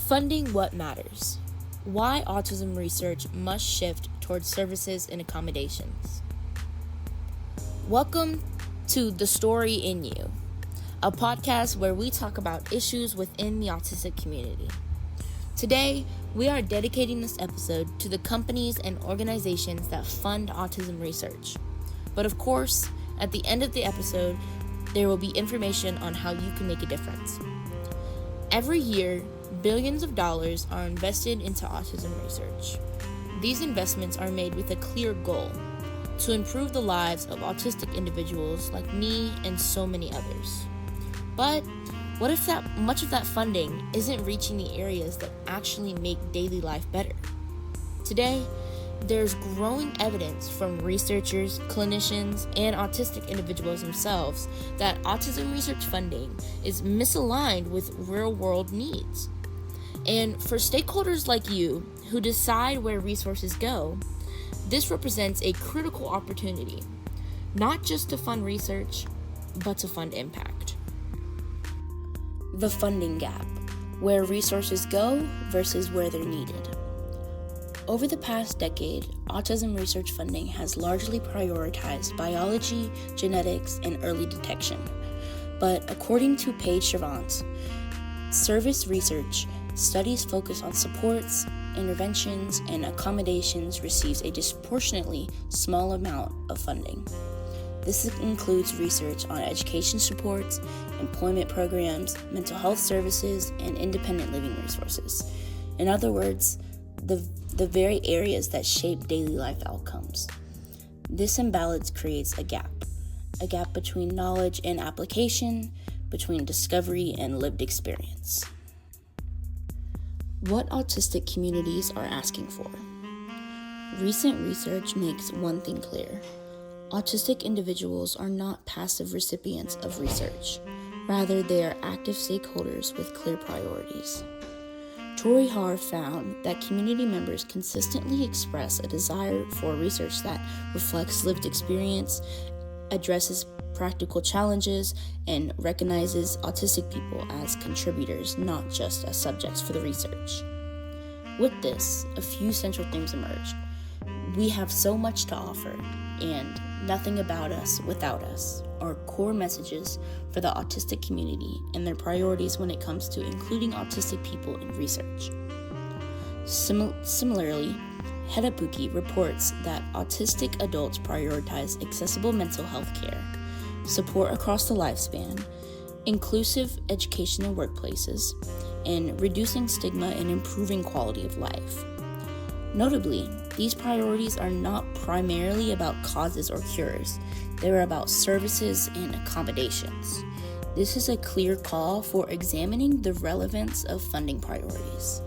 Funding what matters. Why autism research must shift towards services and accommodations. Welcome to The Story in You, a podcast where we talk about issues within the autistic community. Today, we are dedicating this episode to the companies and organizations that fund autism research. But of course, at the end of the episode, there will be information on how you can make a difference. Every year, billions of dollars are invested into autism research. These investments are made with a clear goal: to improve the lives of autistic individuals like me and so many others. But what if much of that funding isn't reaching the areas that actually make daily life better? Today, there's growing evidence from researchers, clinicians, and autistic individuals themselves that autism research funding is misaligned with real-world needs. And for stakeholders like you who decide where resources go, this represents a critical opportunity, not just to fund research, but to fund impact. The funding gap, where resources go versus where they're needed. Over the past decade, autism research funding has largely prioritized biology, genetics, and early detection. But according to Paige Chavant, service research studies focus on supports, interventions, and accommodations receives a disproportionately small amount of funding. This includes research on education supports, employment programs, mental health services, and independent living resources. In other words, the very areas that shape daily life outcomes. This imbalance creates a gap between knowledge and application, between discovery and lived experience. What autistic communities are asking for. Recent research makes one thing clear: autistic individuals are not passive recipients of research. Rather, they are active stakeholders with clear priorities. Tori Har found that community members consistently express a desire for research that reflects lived experience, addresses practical challenges, and recognizes autistic people as contributors, not just as subjects for the research. With this, a few central themes emerged. We have so much to offer, and nothing about us without us are core messages for the autistic community and their priorities when it comes to including autistic people in research. Similarly, Hedapuki reports that autistic adults prioritize accessible mental health care, support across the lifespan, inclusive education in workplaces, and reducing stigma and improving quality of life. Notably, these priorities are not primarily about causes or cures. They're about services and accommodations. This is a clear call for examining the relevance of funding priorities.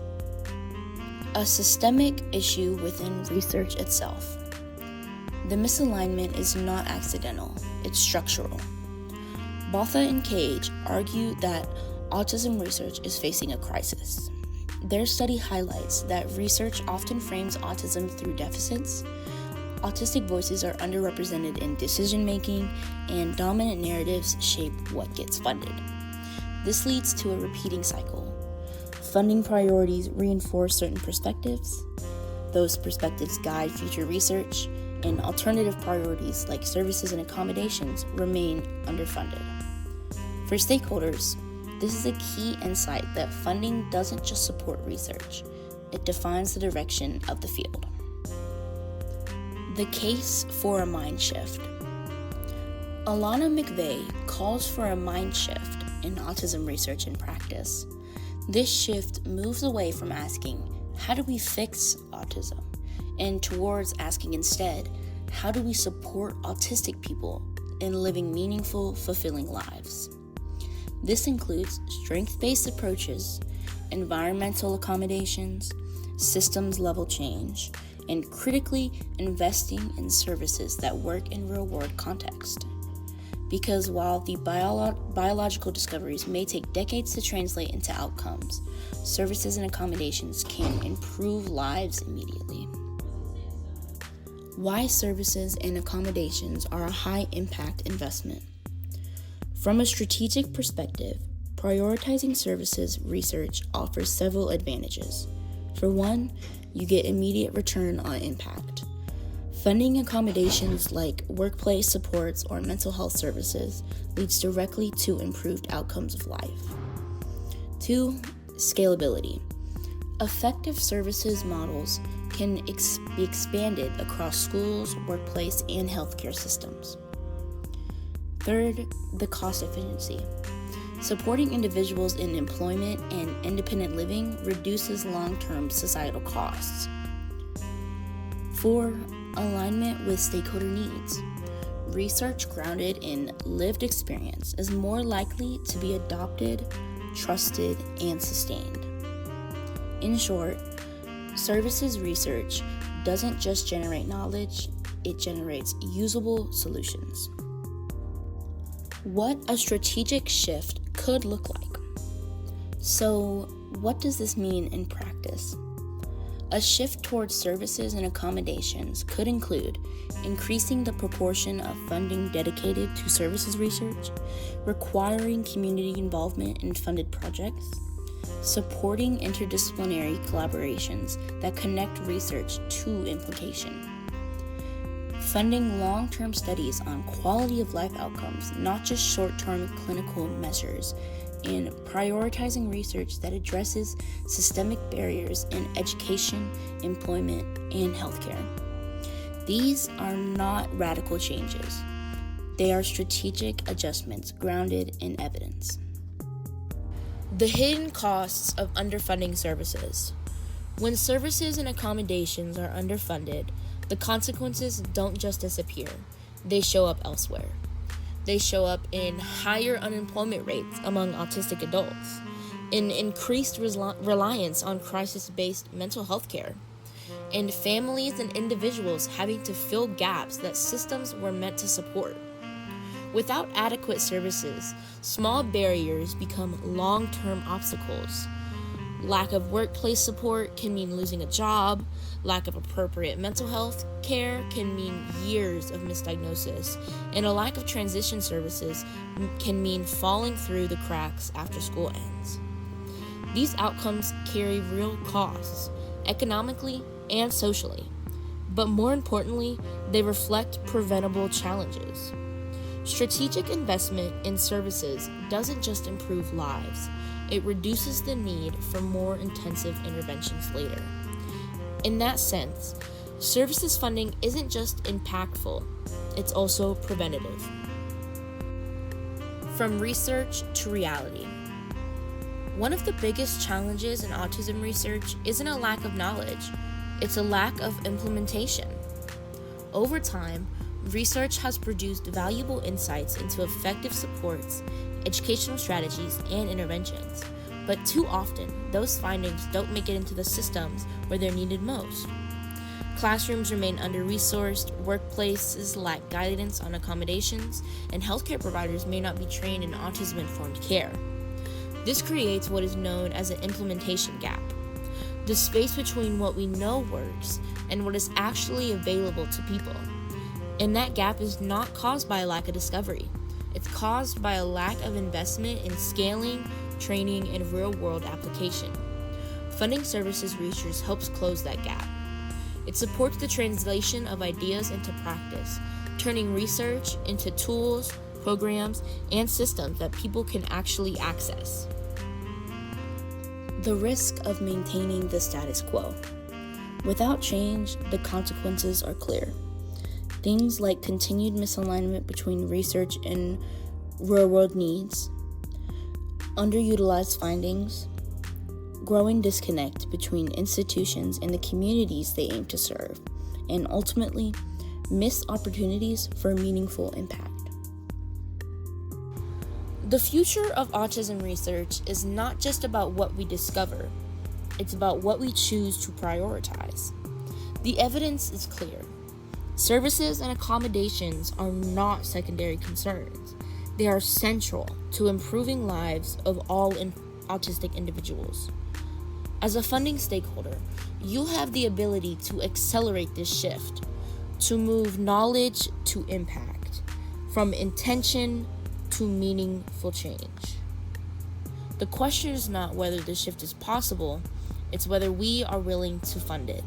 A systemic issue within research itself. The misalignment is not accidental, it's structural. Botha and Cage argue that autism research is facing a crisis. Their study highlights that research often frames autism through deficits, autistic voices are underrepresented in decision-making, and dominant narratives shape what gets funded. This leads to a repeating cycle. Funding priorities reinforce certain perspectives, those perspectives guide future research, and alternative priorities like services and accommodations remain underfunded. For stakeholders, this is a key insight that funding doesn't just support research, it defines the direction of the field. The case for a mind shift. Alana McVeigh calls for a mind shift in autism research and practice. This shift moves away from asking, how do we fix autism? And towards asking instead, how do we support autistic people in living meaningful, fulfilling lives? This includes strength-based approaches, environmental accommodations, systems-level change, and critically investing in services that work in real-world context. Because while the biological discoveries may take decades to translate into outcomes, services and accommodations can improve lives immediately. Why services and accommodations are a high-impact investment. From a strategic perspective, Prioritizing services research offers several advantages. For one, you get immediate return on impact. Funding accommodations like workplace supports or mental health services leads directly to improved outcomes of life. 2. Scalability. Effective services models can be expanded across schools, workplace, and healthcare systems. 3rd, the cost efficiency. Supporting individuals in employment and independent living reduces long-term societal costs. 4. Alignment with stakeholder needs. Research grounded in lived experience is more likely to be adopted, trusted, and sustained. In short, services research doesn't just generate knowledge, it generates usable solutions. What a strategic shift could look like. So, what does this mean in practice? A shift towards services and accommodations could include increasing the proportion of funding dedicated to services research, requiring community involvement in funded projects, supporting interdisciplinary collaborations that connect research to implication, funding long-term studies on quality of life outcomes, not just short-term clinical measures, and prioritizing research that addresses systemic barriers in education, employment, and healthcare. These are not radical changes. They are strategic adjustments grounded in evidence. The hidden costs of underfunding services. When services and accommodations are underfunded, the consequences don't just disappear, they show up elsewhere. They show up in higher unemployment rates among autistic adults, in increased reliance on crisis-based mental health care, and families and individuals having to fill gaps that systems were meant to support. Without adequate services, small barriers become long-term obstacles. Lack of workplace support can mean losing a job. Lack of appropriate mental health care can mean years of misdiagnosis. And a lack of transition services can mean falling through the cracks after school ends. These outcomes carry real costs, economically and socially. But more importantly, they reflect preventable challenges. Strategic investment in services doesn't just improve lives. It reduces the need for more intensive interventions later. In that sense, services funding isn't just impactful, it's also preventative. From research to reality. One of the biggest challenges in autism research isn't a lack of knowledge, it's a lack of implementation. Over time, research has produced valuable insights into effective supports, educational strategies, and interventions, but too often, those findings don't make it into the systems where they're needed most. Classrooms remain under-resourced, workplaces lack guidance on accommodations, and healthcare providers may not be trained in autism-informed care. This creates what is known as an implementation gap, the space between what we know works and what is actually available to people. And that gap is not caused by a lack of discovery. It's caused by a lack of investment in scaling, training, and real-world application. Funding services research helps close that gap. It supports the translation of ideas into practice, turning research into tools, programs, and systems that people can actually access. The risk of maintaining the status quo. Without change, the consequences are clear. Things like continued misalignment between research and real-world needs, underutilized findings, growing disconnect between institutions and the communities they aim to serve, and ultimately, missed opportunities for meaningful impact. The future of autism research is not just about what we discover, it's about what we choose to prioritize. The evidence is clear. Services and accommodations are not secondary concerns. They are central to improving lives of all autistic individuals. As a funding stakeholder, you have the ability to accelerate this shift, to move knowledge to impact, from intention to meaningful change. The question is not whether the shift is possible, it's whether we are willing to fund it.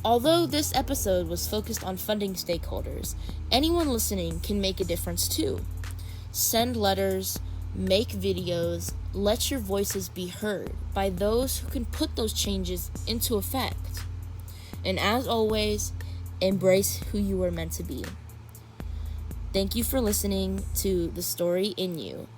Although this episode was focused on funding stakeholders, anyone listening can make a difference too. Send letters, make videos, let your voices be heard by those who can put those changes into effect. And as always, embrace who you are meant to be. Thank you for listening to The Story in You.